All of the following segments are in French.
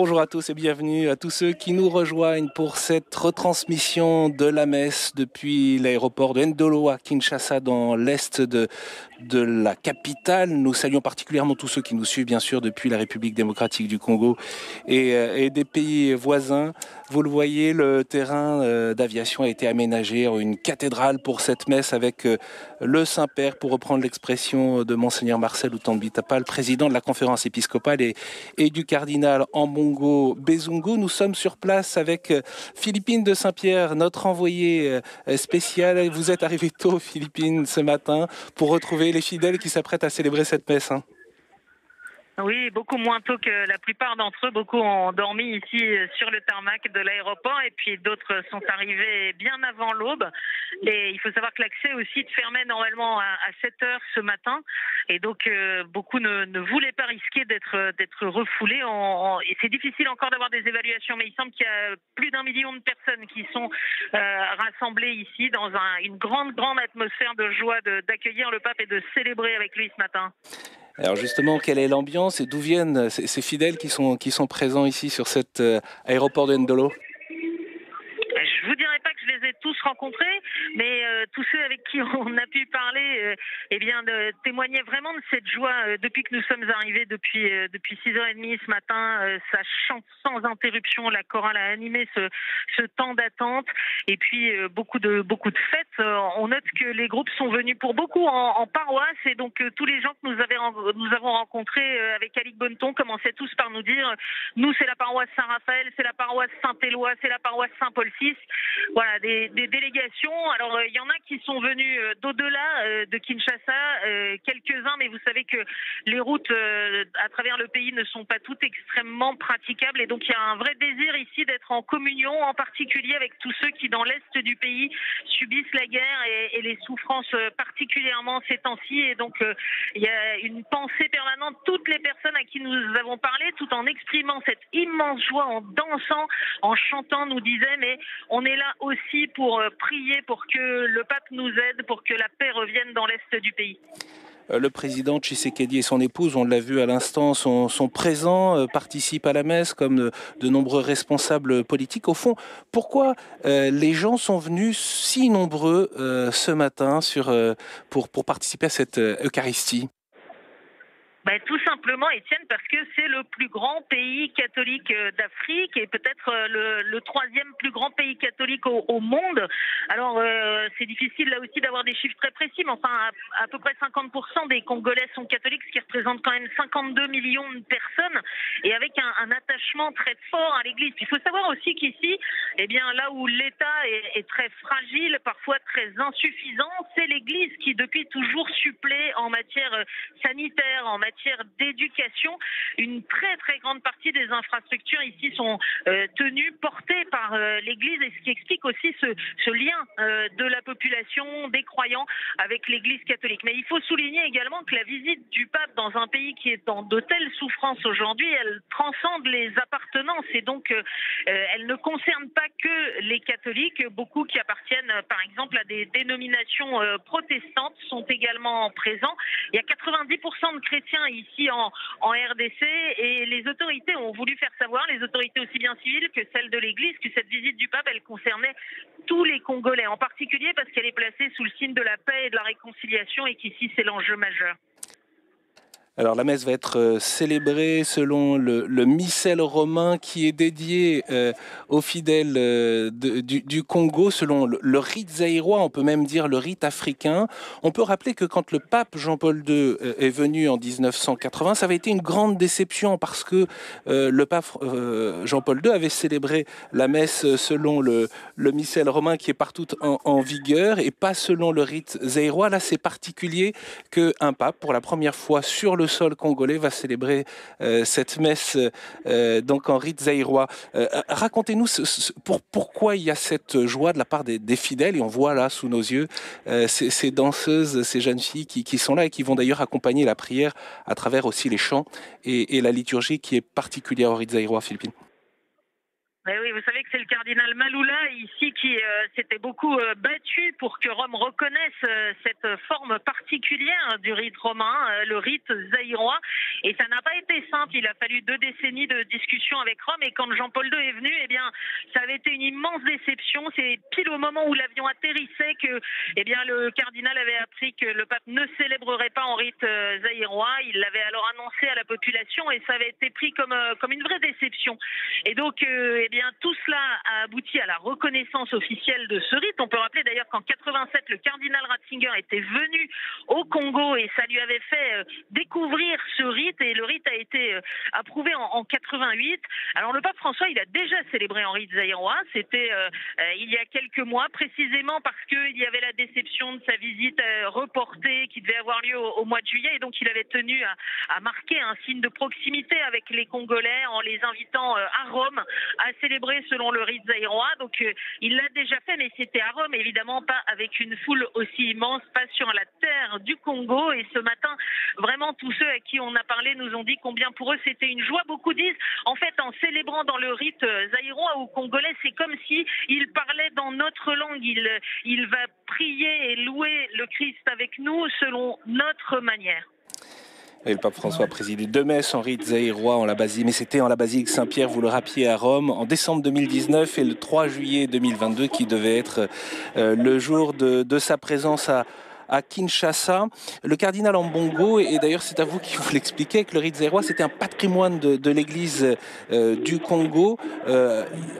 Bonjour à tous et bienvenue à tous ceux qui nous rejoignent pour cette retransmission de la messe depuis l'aéroport de Ndolo à Kinshasa dans l'est de la capitale. Nous saluons particulièrement tous ceux qui nous suivent bien sûr depuis la République démocratique du Congo et des pays voisins. Vous le voyez, le terrain d'aviation a été aménagé en une cathédrale pour cette messe avec le Saint-Père, pour reprendre l'expression de Monseigneur Marcel Outambi-Tapa, le président de la conférence épiscopale et du cardinal Ambongo Bezungu. Nous sommes sur place avec Philippine de Saint-Pierre, notre envoyée spéciale. Vous êtes arrivé tôt, Philippine, ce matin, pour retrouver les fidèles qui s'apprêtent à célébrer cette messe. Oui, beaucoup moins tôt que la plupart d'entre eux. Beaucoup ont dormi ici sur le tarmac de l'aéroport et puis d'autres sont arrivés bien avant l'aube. Et il faut savoir que l'accès au site fermait normalement à 7 heures ce matin. Et donc, beaucoup ne voulaient pas risquer d'être refoulés. Et c'est difficile encore d'avoir des évaluations, mais il semble qu'il y a plus d'1 million de personnes qui sont rassemblées ici dans une grande atmosphère de joie d'accueillir le pape et de célébrer avec lui ce matin. Alors justement, quelle est l'ambiance et d'où viennent ces fidèles qui sont présents ici sur cet aéroport de Ndolo ? Je vous dirais pas que je les ai tous rencontrés, mais tous ceux avec qui on a pu parler, témoignaient vraiment de cette joie depuis que nous sommes arrivés, depuis 6h30 ce matin. Ça chante sans interruption, la chorale a animé ce temps d'attente, et puis beaucoup de fêtes. On note que les groupes sont venus pour beaucoup en paroisse, et donc tous les gens que nous avons rencontrés avec Alec Bonneton commençaient tous par nous dire: nous c'est la paroisse Saint-Raphaël, c'est la paroisse Saint-Éloi, c'est la paroisse Saint-Paul VI. Voilà, des délégations. Alors, il y en a qui sont venus d'au-delà de Kinshasa, quelques-uns, mais vous savez que les routes à travers le pays ne sont pas toutes extrêmement praticables. Et donc, il y a un vrai désir ici d'être en communion, en particulier avec tous ceux qui, dans l'est du pays, subissent la guerre et les souffrances particulièrement ces temps-ci. Et donc, il y a une pensée permanente. Toutes les personnes à qui nous avons parlé, tout en exprimant cette immense joie, en dansant, en chantant, nous disaient: mais on est là aussi pour prier pour que le pape nous aide, pour que la paix revienne dans l'est du pays. Le président Tshisekedi et son épouse, on l'a vu à l'instant, sont présents, participent à la messe comme de nombreux responsables politiques. Au fond, pourquoi les gens sont venus si nombreux ce matin pour participer à cette Eucharistie ? Tout simplement, Étienne, parce que c'est le plus grand pays catholique d'Afrique et peut-être le troisième plus grand pays catholique au monde. Alors, c'est difficile là aussi d'avoir des chiffres très précis, mais enfin, à peu près 50% des Congolais sont catholiques, ce qui représente quand même 52 millions de personnes, et avec un attachement très fort à l'Église. Il faut savoir aussi qu'ici, là où l'État est très fragile, parfois très insuffisant, c'est l'Église qui depuis toujours supplée en matière sanitaire, en matière d'éducation. Une très grande partie des infrastructures ici sont tenues, portées par l'Église, et ce qui explique aussi ce lien de la population, des croyants avec l'Église catholique. Mais il faut souligner également que la visite du pape dans un pays qui est dans de telles souffrances aujourd'hui, elle transcende les appartenances, et donc elle ne concerne pas que les catholiques. Beaucoup qui appartiennent par exemple à des dénominations protestantes sont également présents. Il y a 90% de chrétiens ici en RDC, et les autorités ont voulu faire savoir, les autorités aussi bien civiles que celles de l'Église, que cette visite du pape, elle concernait tous les Congolais, en particulier parce qu'elle est placée sous le signe de la paix et de la réconciliation, et qu'ici c'est l'enjeu majeur. Alors la messe va être célébrée selon le missel romain qui est dédié aux fidèles du Congo, selon le rite zaïrois, on peut même dire le rite africain. On peut rappeler que quand le pape Jean-Paul II est venu en 1980, ça avait été une grande déception parce que le pape Jean-Paul II avait célébré la messe selon le missel romain qui est partout en vigueur et pas selon le rite zaïrois. Là, c'est particulier qu'un pape, pour la première fois sur le sol congolais, va célébrer cette messe donc en rite zaïrois. Racontez-nous pourquoi il y a cette joie de la part des fidèles, et on voit là sous nos yeux ces danseuses, ces jeunes filles qui sont là et qui vont d'ailleurs accompagner la prière à travers aussi les chants et la liturgie qui est particulière au rite zaïrois, Philippine. Oui, vous savez que c'est le cardinal Maloula ici qui s'était beaucoup battu pour que Rome reconnaisse cette forme particulière du rite romain, le rite zaïrois. Et ça n'a pas été simple. Il a fallu 2 décennies de discussions avec Rome. Et quand Jean-Paul II est venu, eh bien, ça avait été une immense déception. C'est pile au moment où l'avion atterrissait que, eh bien, le cardinal avait appris que le pape ne célébrerait pas en rite zaïrois. Il l'avait alors annoncé à la population et ça avait été pris comme une vraie déception. Et donc, eh bien, tout cela a abouti à la reconnaissance officielle de ce rite. On peut rappeler d'ailleurs qu'en 87, le cardinal Ratzinger était venu au Congo et ça lui avait fait découvrir ce rite et le rite a été approuvé en 88. Alors le pape François, il a déjà célébré en rite zaïrois. C'était il y a quelques mois, précisément parce qu'il y avait la déception de sa visite reportée qui devait avoir lieu au mois de juillet et donc il avait tenu à marquer un signe de proximité avec les Congolais en les invitant à Rome à célébrer selon le rite zaïrois. Donc il l'a déjà fait, mais c'était à Rome, évidemment pas avec une foule aussi immense, pas sur la terre du Congo. Et ce matin, vraiment tous ceux à qui on a parlé nous ont dit combien pour eux c'était une joie. Beaucoup disent, en fait, en célébrant dans le rite zaïrois ou congolais, c'est comme si il parlait dans notre langue. Il va prier et louer le Christ avec nous selon notre manière. Et le pape François a présidé 2 messes en rite zaïrois en la basilique, mais c'était en la basilique Saint-Pierre, vous le rappeliez, à Rome, en décembre 2019 et le 3 juillet 2022, qui devait être le jour de sa présence à Kinshasa. Le cardinal Ambongo, et d'ailleurs c'est à vous qui vous l'expliquez, que le rite zaïrois c'était un patrimoine de l'église du Congo.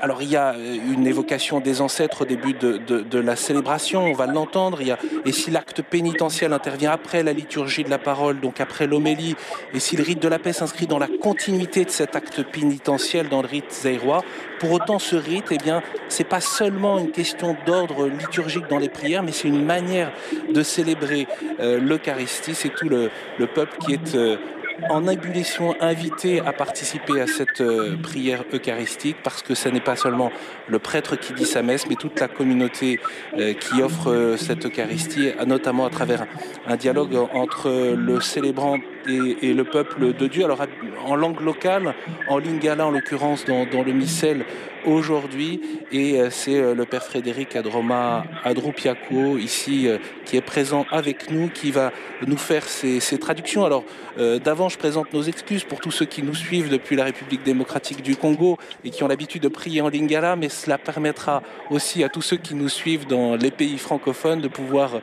Alors il y a une évocation des ancêtres au début de la célébration, on va l'entendre. Et si l'acte pénitentiel intervient après la liturgie de la parole, donc après l'homélie, et si le rite de la paix s'inscrit dans la continuité de cet acte pénitentiel dans le rite zaïrois, pour autant ce rite, eh bien, c'est pas seulement une question d'ordre liturgique dans les prières, mais c'est une manière de célébrer l'Eucharistie. C'est tout le peuple qui est en ébullition, invité à participer à cette prière eucharistique, parce que ce n'est pas seulement le prêtre qui dit sa messe, mais toute la communauté qui offre cette Eucharistie, notamment à travers un dialogue entre le célébrant et le peuple de Dieu. Alors en langue locale, en lingala en l'occurrence dans le missel aujourd'hui, et c'est le père Frédéric Adroupiaco ici qui est présent avec nous, qui va nous faire ces traductions. Alors d'avant, je présente nos excuses pour tous ceux qui nous suivent depuis la République démocratique du Congo et qui ont l'habitude de prier en lingala, mais cela permettra aussi à tous ceux qui nous suivent dans les pays francophones de pouvoir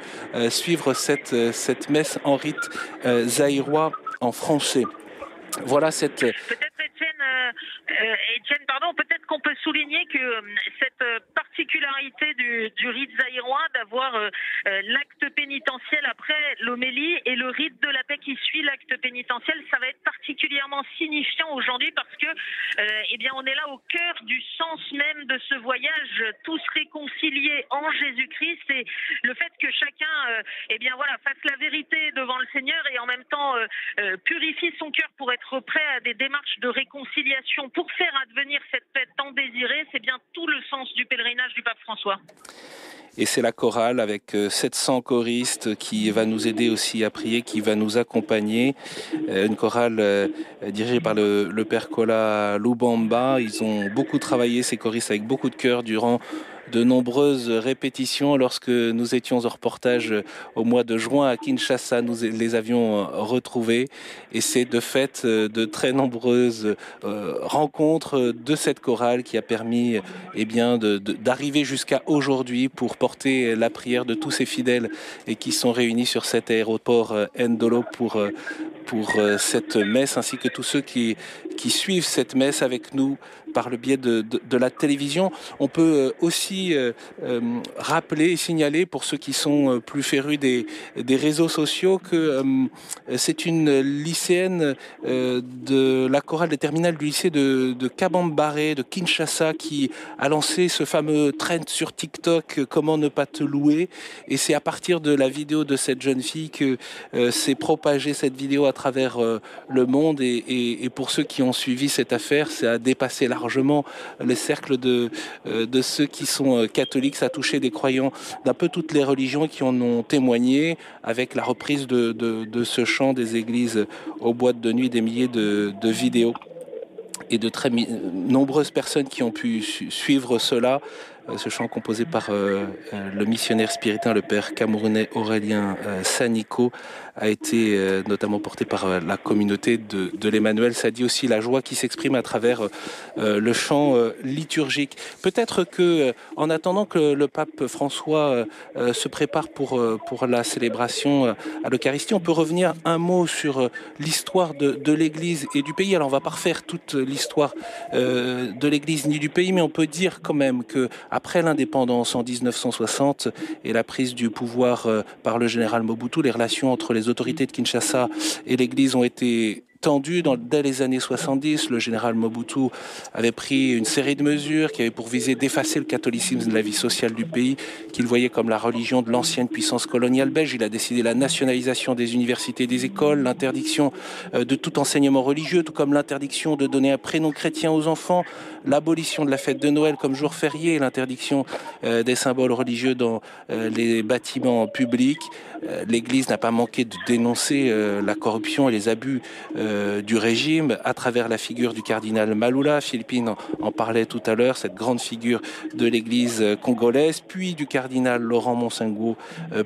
suivre cette messe en rite zaïrois en français. Voilà cette... Étienne, pardon, peut-être qu'on peut souligner que cette particularité du rite zaïrois d'avoir l'acte pénitentiel après l'homélie et le rite de la paix qui suit l'acte pénitentiel, ça va être particulièrement signifiant aujourd'hui parce que eh bien, on est là au cœur du sens même de ce voyage, tous réconciliés en Jésus-Christ, et le fait que chacun eh bien, voilà, fasse la vérité devant le Seigneur et en même temps purifie son cœur pour être prêt à des démarches de réconciliation pour faire advenir cette paix tant désirée, c'est bien tout le sens du pèlerinage du pape François. Et c'est la chorale avec 700 choristes qui va nous aider aussi à prier, qui va nous accompagner. Une chorale dirigée par le père Kola Lubamba. Ils ont beaucoup travaillé, ces choristes, avec beaucoup de cœur durant de nombreuses répétitions. Lorsque nous étions en reportage au mois de juin à Kinshasa, nous les avions retrouvés. Et c'est de fait de très nombreuses rencontres de cette chorale qui a permis eh bien, d'arriver jusqu'à aujourd'hui pour porter la prière de tous ces fidèles et qui sont réunis sur cet aéroport Ndolo pour cette messe, ainsi que tous ceux qui suivent cette messe avec nous par le biais de la télévision. On peut aussi rappeler et signaler pour ceux qui sont plus férus des réseaux sociaux que c'est une lycéenne de la chorale des terminales du lycée de Kabambare, de Kinshasa, qui a lancé ce fameux trend sur TikTok, comment ne pas te louer. Et c'est à partir de la vidéo de cette jeune fille que s'est propagée cette vidéo à travers le monde. Et pour ceux qui ont suivi cette affaire, ça a dépassé largement les cercles de ceux qui sont catholiques. Ça a touché des croyants d'un peu toutes les religions qui en ont témoigné, avec la reprise de ce chant des églises aux boîtes de nuit, des milliers de vidéos et de très nombreuses personnes qui ont pu suivre cela. Ce chant composé par le missionnaire spiritain, le père camerounais Aurélien Saniko, a été notamment porté par la communauté de l'Emmanuel. Ça dit aussi la joie qui s'exprime à travers le chant liturgique. Peut-être que, en attendant que le pape François se prépare pour la célébration à l'Eucharistie, on peut revenir un mot sur l'histoire de l'Église et du pays. Alors on ne va pas refaire toute l'histoire de l'Église ni du pays, mais on peut dire quand même que après l'indépendance en 1960 et la prise du pouvoir par le général Mobutu, les relations entre les autorités de Kinshasa et l'Église ont été tendues. Dès les années 70, le général Mobutu avait pris une série de mesures qui avaient pour viser d'effacer le catholicisme de la vie sociale du pays, qu'il voyait comme la religion de l'ancienne puissance coloniale belge. Il a décidé la nationalisation des universités et des écoles, l'interdiction de tout enseignement religieux, tout comme l'interdiction de donner un prénom chrétien aux enfants, l'abolition de la fête de Noël comme jour férié, l'interdiction des symboles religieux dans les bâtiments publics. L'Église n'a pas manqué de dénoncer la corruption et les abus du régime à travers la figure du cardinal Malula. Philippine en parlait tout à l'heure, cette grande figure de l'Église congolaise, puis du cardinal Laurent Monsengo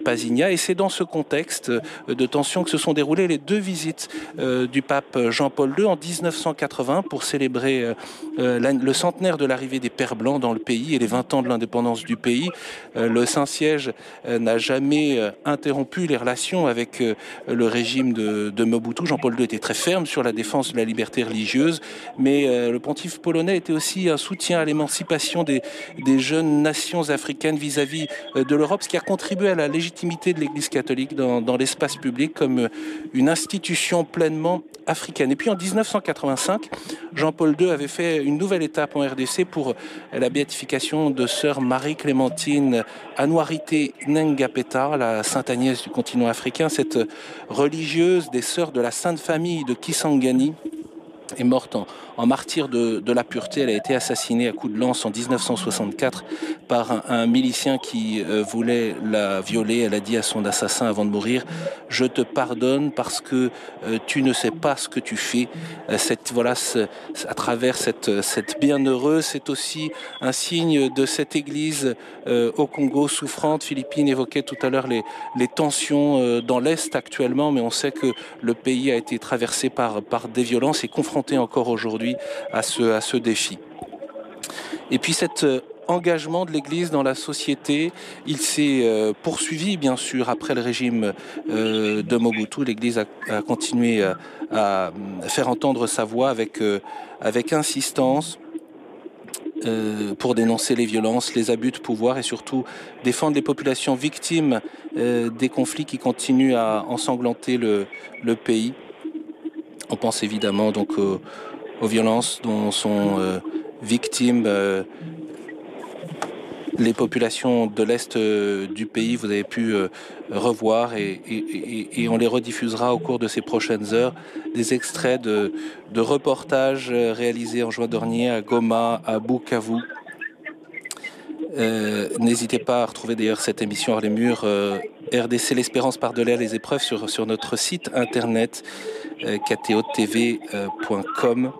Pasigna. Et c'est dans ce contexte de tension que se sont déroulées les deux visites du pape Jean-Paul II en 1980 pour célébrer le centenaire de l'arrivée des Pères Blancs dans le pays et les 20 ans de l'indépendance du pays. Le Saint-Siège n'a jamais interrompu les relations avec le régime de Mobutu. Jean-Paul II était très ferme sur la défense de la liberté religieuse, mais le pontife polonais était aussi un soutien à l'émancipation des jeunes nations africaines vis-à-vis de l'Europe, ce qui a contribué à la légitimité de l'Église catholique dans l'espace public comme une institution pleinement africaine. Et puis en 1985, Jean-Paul II avait fait une nouvelle étape en RDC pour la béatification de sœur Marie-Clémentine Anouarité Nengapeta, la Sainte Agnès du continent africain. Cette religieuse des sœurs de la Sainte Famille de Kisangani est morte en martyr de la pureté. Elle a été assassinée à coups de lance en 1964 par un milicien qui voulait la violer. Elle a dit à son assassin avant de mourir: « Je te pardonne parce que tu ne sais pas ce que tu fais. » À travers cette bienheureuse, c'est aussi un signe de cette église au Congo souffrante. Philippine évoquait tout à l'heure les tensions dans l'Est actuellement, mais on sait que le pays a été traversé par des violences et confronté encore aujourd'hui à ce défi. Et puis cet engagement de l'Église dans la société, il s'est poursuivi bien sûr après le régime de Mobutu. L'Église a continué à faire entendre sa voix avec insistance pour dénoncer les violences, les abus de pouvoir et surtout défendre les populations victimes des conflits qui continuent à ensanglanter le pays. On pense évidemment donc aux violences dont sont victimes les populations de l'Est du pays. Vous avez pu revoir et on les rediffusera au cours de ces prochaines heures, des extraits de reportages réalisés en juin dernier à Goma, à Bukavu. N'hésitez pas à retrouver d'ailleurs cette émission hors les murs RDC l'espérance par-delà les épreuves sur notre site internet ktotv.com.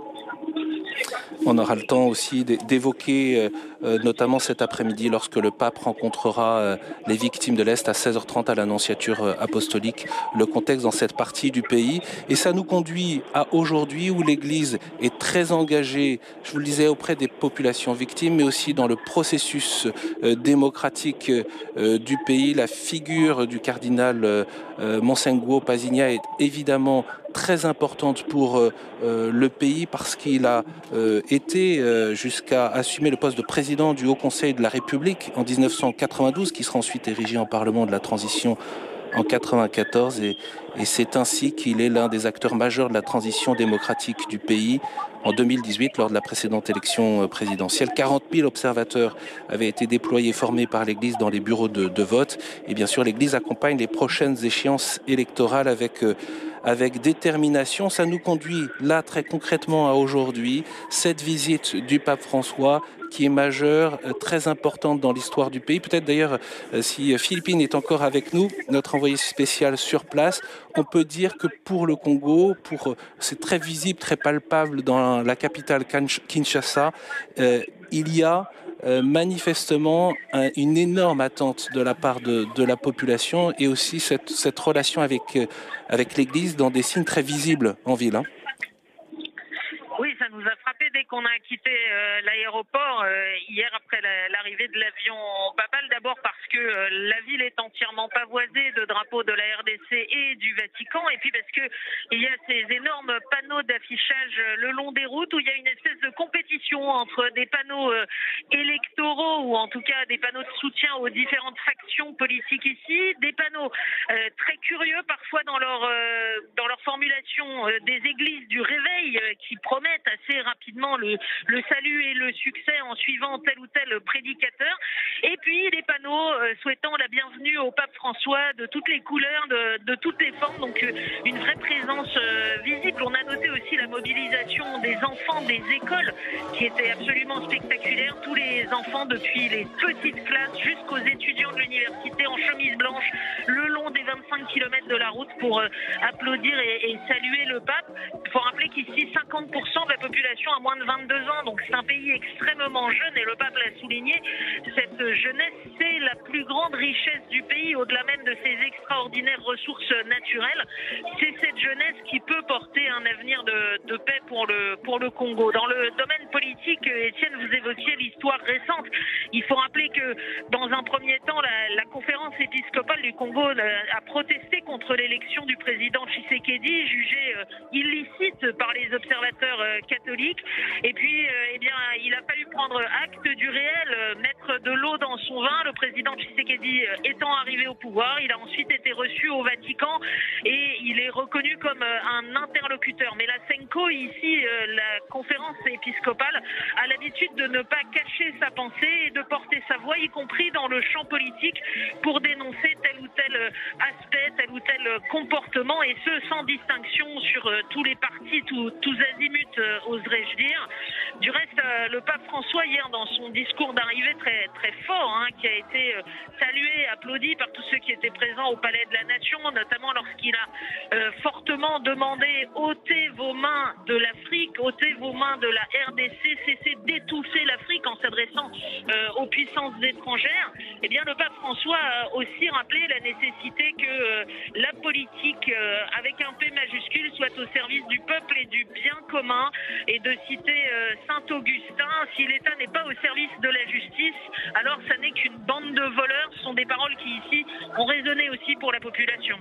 On aura le temps aussi d'évoquer notamment cet après-midi lorsque le pape rencontrera les victimes de l'Est à 16h30 à l'Annonciature apostolique, le contexte dans cette partie du pays. Et ça nous conduit à aujourd'hui où l'Église est très engagée, je vous le disais, auprès des populations victimes, mais aussi dans le processus démocratique du pays. La figure du cardinal Monsengo Pasigna est évidemment très importante pour le pays parce qu'il a été jusqu'à assumer le poste de président du Haut Conseil de la République en 1992, qui sera ensuite érigé en Parlement de la Transition en 1994, et c'est ainsi qu'il est l'un des acteurs majeurs de la transition démocratique du pays. En 2018, lors de la précédente élection présidentielle, 40 000 observateurs avaient été déployés, formés par l'Église dans les bureaux de vote. Et bien sûr, l'Église accompagne les prochaines échéances électorales avec avec détermination. Ça nous conduit là très concrètement à aujourd'hui, cette visite du pape François qui est majeure, très importante dans l'histoire du pays. Peut-être d'ailleurs, si Philippine est encore avec nous, notre envoyé spécial sur place, on peut dire que pour le Congo, c'est très visible, très palpable dans la capitale Kinshasa, il y a manifestement une énorme attente de la part de la population et aussi cette relation avec l'Église dans des signes très visibles en ville. Hein. Oui, ça nous a frappé dès qu'on a quitté l'aéroport hier après l'arrivée de l'avion papal. D'abord parce que la ville est entièrement pavoisée de drapeaux de la RDC et du Vatican, et puis parce que il y a ces énormes panneaux d'affichage le long des routes où il y a une espèce de compétition entre des panneaux électoraux ou en tout cas des panneaux de soutien aux différentes factions politiques ici, des panneaux très curieux parfois dans leur formulation des églises du réveil qui promettent assez rapidement le salut et le succès en suivant tel ou tel prédicateur, et puis des panneaux souhaitant la bienvenue au pape François de toutes les couleurs, de toutes les formes, donc une vraie présence visible. On a noté aussi la mobilisation des enfants des écoles qui était absolument spectaculaire, tous les enfants depuis les petites classes jusqu'aux étudiants de l'université en chemise blanche le long des 25 km de la route pour applaudir et saluer le pape. Il faut rappeler qu'ici 50% de la population a moins de 22 ans, donc c'est un pays extrêmement jeune et le pape l'a souligné, cette jeunesse c'est la plus grande richesse du pays, au-delà même de ses extraordinaires ressources naturelles. C'est cette jeunesse qui peut porter un avenir de paix pour le Congo. Dans le domaine politique, Étienne, vous évoquiez l'histoire récente. Il faut rappeler que dans un premier temps, la conférence épiscopale du Congo a protesté contre l'élection du président Tshisekedi, jugée illicite par les observateurs catholiques. Et puis, il a fallu prendre acte du réel, mettre de l'eau dans son vin. Le président Tshisekedi étant arrivé au pouvoir, il a ensuite été reçu au Vatican et il est reconnu comme un interlocuteur. Mais la Senko, ici, la conférence épiscopale, a l'habitude de ne pas cacher sa pensée et de porter sa voix, y compris dans le champ politique, pour dénoncer tel ou tel aspect, tel ou tel comportement, et ce, sans distinction sur tous les partis, tous azimuts, oserais-je dire. Du reste, le pape François, hier, dans son discours d'arrivée très, très fort, qui a été salué, applaudi par tous ceux qui étaient présents au Palais de la Nation, notamment lorsqu'il a fortement demandé « ôtez vos mains de l'Afrique, ôtez vos mains de la RDC, cessez d'étouffer l'Afrique » en s'adressant aux puissances étrangères. Eh bien, le pape François a aussi rappelé la nécessité que la politique, avec un P majuscule, soit au service du peuple et du bien commun, et de citer Saint-Augustin, si l'État n'est pas au service de la justice, alors ça n'est qu'une bande de voleurs. Ce sont des paroles qui ici ont résonné aussi pour la population.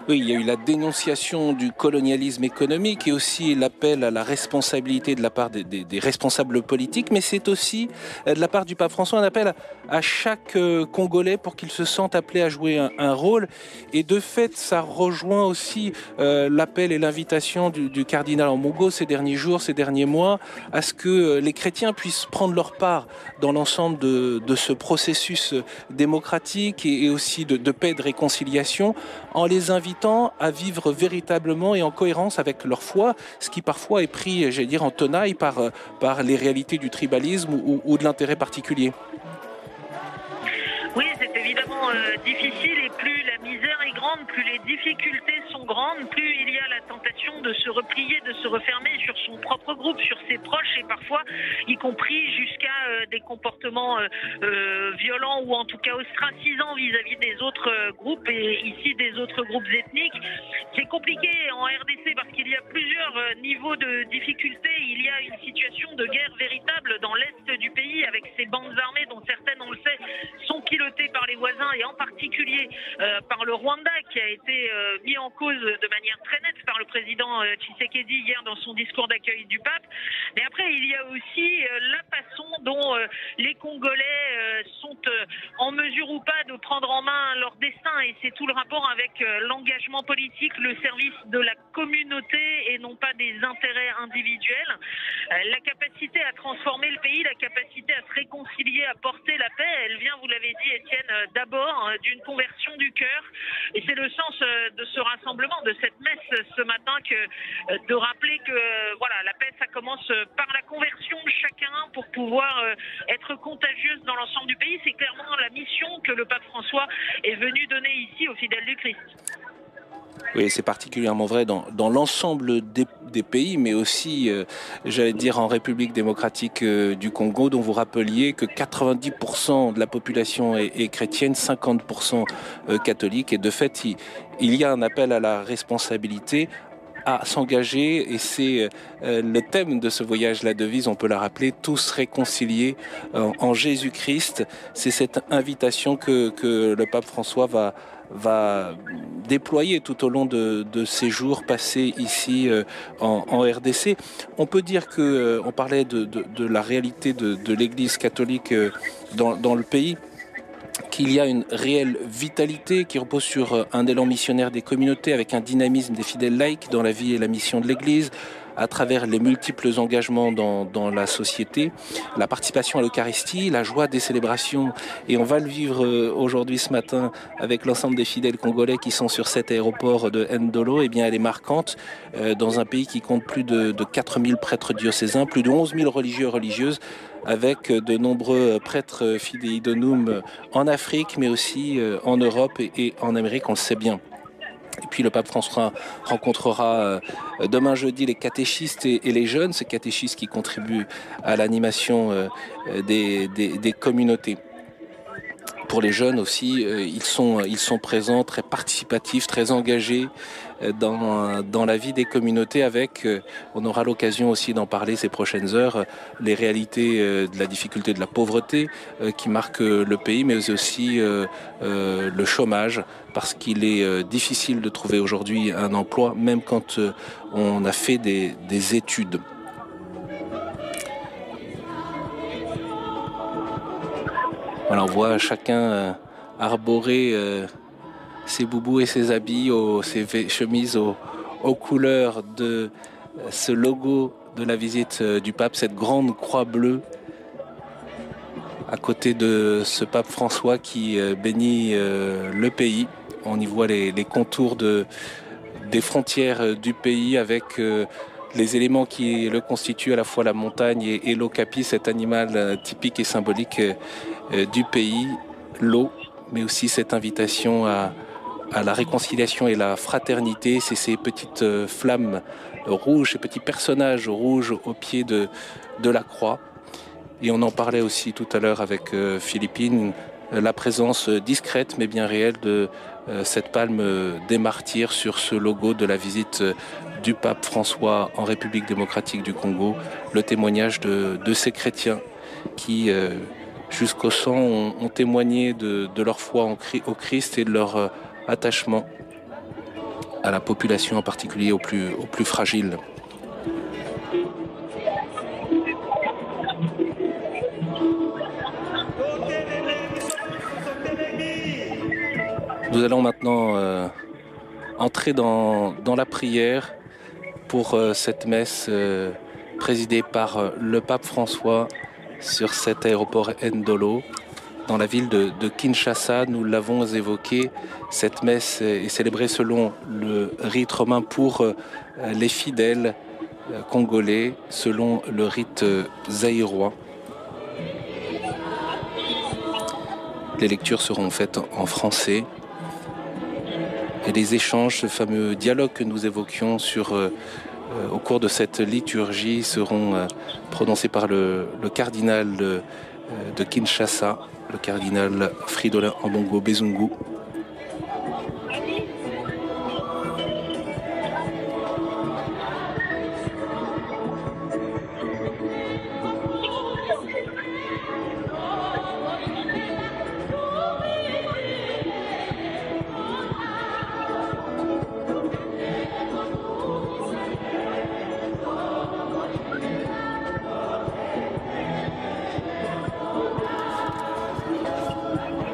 Oui, il y a eu la dénonciation du colonialisme économique et aussi l'appel à la responsabilité de la part des responsables politiques, mais c'est aussi de la part du pape François un appel à chaque Congolais pour qu'il se sente appelé à jouer un rôle. Et de fait, ça rejoint aussi l'appel et l'invitation du cardinal Ambongo ces derniers jours, ces derniers mois, à ce que les chrétiens puissent prendre leur part dans l'ensemble de ce processus démocratique et aussi de paix et de réconciliation, en les invitant à vivre véritablement et en cohérence avec leur foi, ce qui parfois est pris, j'allais dire, en tenaille par les réalités du tribalisme ou de l'intérêt particulier. Oui, c'est évidemment difficile, et plus la misère est grande, plus les difficultés sont grandes, plus il y a la tentation de se replier, de se refermer sur son propre groupe, sur ses proches, et parfois y compris jusqu'à des comportements violents ou en tout cas ostracisants vis-à-vis des autres groupes, et ici des autres groupes ethniques. C'est compliqué en RDC parce qu'il y a plusieurs niveaux de difficulté. Il y a une situation de guerre véritable dans l'est du pays avec ces bandes armées dont certaines, on le sait, sont pilotées par les voisins, et en particulier par le Rwanda, qui a été mis en cause de manière très nette par le président Tshisekedi hier dans son discours d'accueil du pape. Mais après, il y a aussi la façon dont les Congolais sont en mesure ou pas de prendre en main leur destin, et c'est tout le rapport avec l'engagement politique, le service de la communauté et non pas des intérêts individuels. La capacité à transformer le pays, la capacité à se réconcilier, à porter la paix, elle vient, vous l'avez dit Étienne, d'abord d'une conversion du cœur. Et c'est le sens de ce rassemblement, de cette messe ce matin, de rappeler que voilà, la paix, ça commence par la conversion de chacun pour pouvoir être contagieuse dans l'ensemble du pays. C'est clairement la mission que le pape François est venu donner ici aux fidèles du Christ. Oui, c'est particulièrement vrai dans l'ensemble des pays, mais aussi, j'allais dire, en République démocratique du Congo, dont vous rappeliez que 90% de la population est chrétienne, 50% catholique. Et de fait, il y a un appel à la responsabilité, à s'engager, et c'est le thème de ce voyage, la devise, on peut la rappeler, tous réconciliés en Jésus-Christ. C'est cette invitation que le pape François va déployer tout au long de ces jours passés ici en RDC. On peut dire que, on parlait de la réalité de l'Église catholique dans le pays, qu'il y a une réelle vitalité qui repose sur un élan missionnaire des communautés avec un dynamisme des fidèles laïcs dans la vie et la mission de l'Église, à travers les multiples engagements dans la société, la participation à l'Eucharistie, la joie des célébrations. Et on va le vivre aujourd'hui, ce matin, avec l'ensemble des fidèles congolais qui sont sur cet aéroport de Ndolo. Eh bien, elle est marquante dans un pays qui compte plus de 4000 prêtres diocésains, plus de 11 000 religieux et religieuses, avec de nombreux prêtres fidei donum en Afrique, mais aussi en Europe et en Amérique, on le sait bien. Et puis le pape François rencontrera demain jeudi les catéchistes et les jeunes, ces catéchistes qui contribuent à l'animation des communautés. Pour les jeunes aussi, ils sont présents, très participatifs, très engagés dans la vie des communautés avec, on aura l'occasion aussi d'en parler ces prochaines heures, les réalités de la difficulté de la pauvreté qui marque le pays, mais aussi le chômage, parce qu'il est difficile de trouver aujourd'hui un emploi, même quand on a fait des études. Voilà, on voit chacun arborer ses boubous et ses habits, ses chemises aux couleurs de ce logo de la visite du pape, cette grande croix bleue à côté de ce pape François qui bénit le pays. On y voit les contours des frontières du pays avec les éléments qui le constituent, à la fois la montagne et l'okapi, cet animal typique et symbolique du pays, l'eau, mais aussi cette invitation à la réconciliation et la fraternité. C'est ces petites flammes rouges, ces petits personnages rouges au pied de la croix. Et on en parlait aussi tout à l'heure avec Philippine, la présence discrète mais bien réelle de cette palme des martyrs sur ce logo de la visite du pape François en République démocratique du Congo, le témoignage de ces chrétiens qui, jusqu'au sang, ont témoigné de leur foi au Christ et de leur attachement à la population, en particulier aux plus fragiles. Nous allons maintenant entrer dans la prière pour cette messe présidée par le pape François sur cet aéroport Ndolo, dans la ville de Kinshasa. Nous l'avons évoqué, cette messe est célébrée selon le rite romain pour les fidèles congolais, selon le rite zaïrois. Les lectures seront faites en français. Et les échanges, ce fameux dialogue que nous évoquions au cours de cette liturgie seront prononcés par le cardinal de Kinshasa, le cardinal Fridolin Ambongo Bezungu.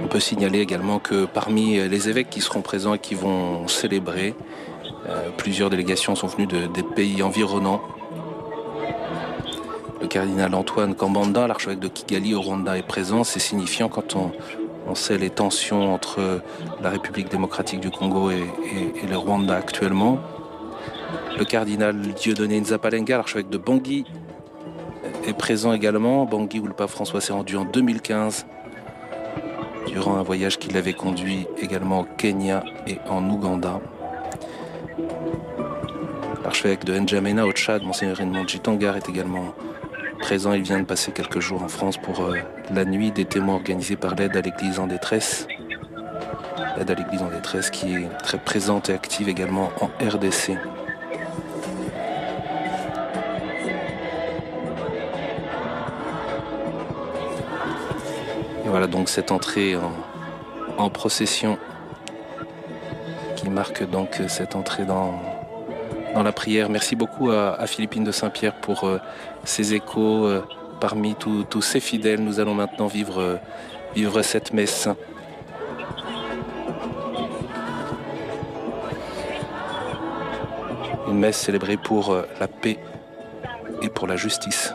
On peut signaler également que parmi les évêques qui seront présents et qui vont célébrer, plusieurs délégations sont venues des pays environnants. Le cardinal Antoine Kambanda, l'archevêque de Kigali au Rwanda, est présent. C'est signifiant quand on On sait les tensions entre la République démocratique du Congo et le Rwanda actuellement. Le cardinal Dieudonné Nzapalenga, l'archevêque de Bangui, est présent également. Bangui où le pape François s'est rendu en 2015 durant un voyage qui l'avait conduit également au Kenya et en Ouganda. L'archevêque de N'Djamena au Tchad, Monseigneur Edmond Djitangar, est également présent. Il vient de passer quelques jours en France pour la nuit des témoins organisée par l'aide à l'Église en détresse. L'aide à l'Église en détresse qui est très présente et active également en RDC. Et voilà donc cette entrée en procession qui marque donc cette entrée dans la prière. Merci beaucoup à Philippine de Saint-Pierre pour ces échos parmi tous ces fidèles. Nous allons maintenant vivre cette messe. Une messe célébrée pour la paix et pour la justice.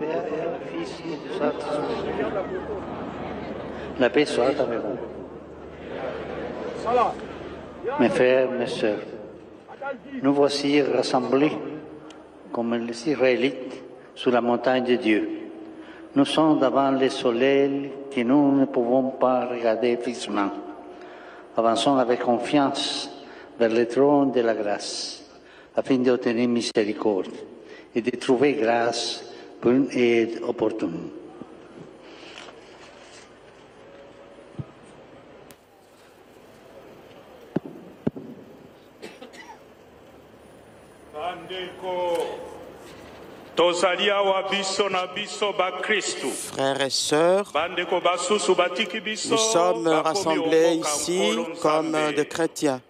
Père, du Fils et du Saint-Esprit. La paix soit avec vous. Mes frères, mes sœurs, nous voici rassemblés comme les Israélites sur la montagne de Dieu. Nous sommes devant le soleil que nous ne pouvons pas regarder fixement. Avançons avec confiance vers le trône de la grâce, afin d'obtenir miséricorde et de trouver grâce pour une aide opportune. Frères et sœurs, nous sommes rassemblés ici comme des chrétiens.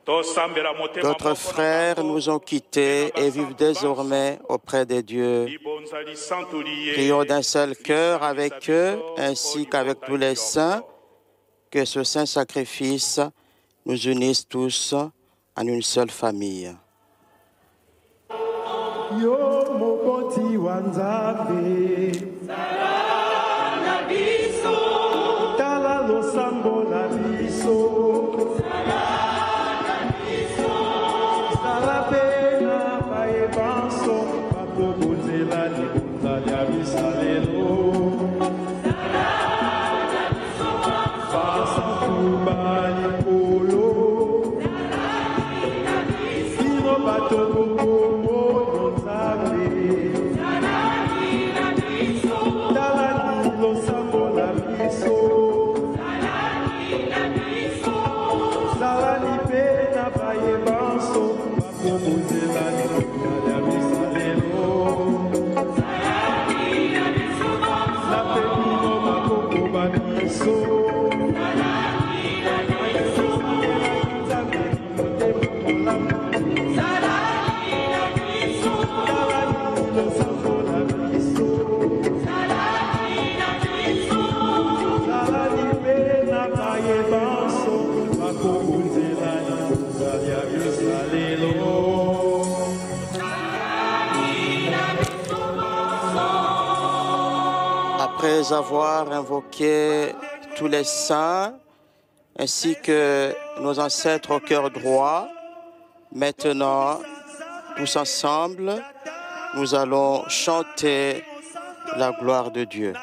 D'autres frères nous ont quittés et vivent désormais auprès de Dieu. Prions d'un seul cœur avec eux, ainsi qu'avec tous les saints, que ce saint sacrifice nous unisse tous en une seule famille. Yo mokoti wanzambe Sala na biso Tala losambo na biso Sala na biso Sala pena pae banso Papo bozela libuta ya bisalelo Sala na biso Pasa kuba yikolo Sala na biso Kino bato Après avoir invoqué tous les saints, ainsi que nos ancêtres au cœur droit, maintenant, tous ensemble, nous allons chanter la gloire de Dieu.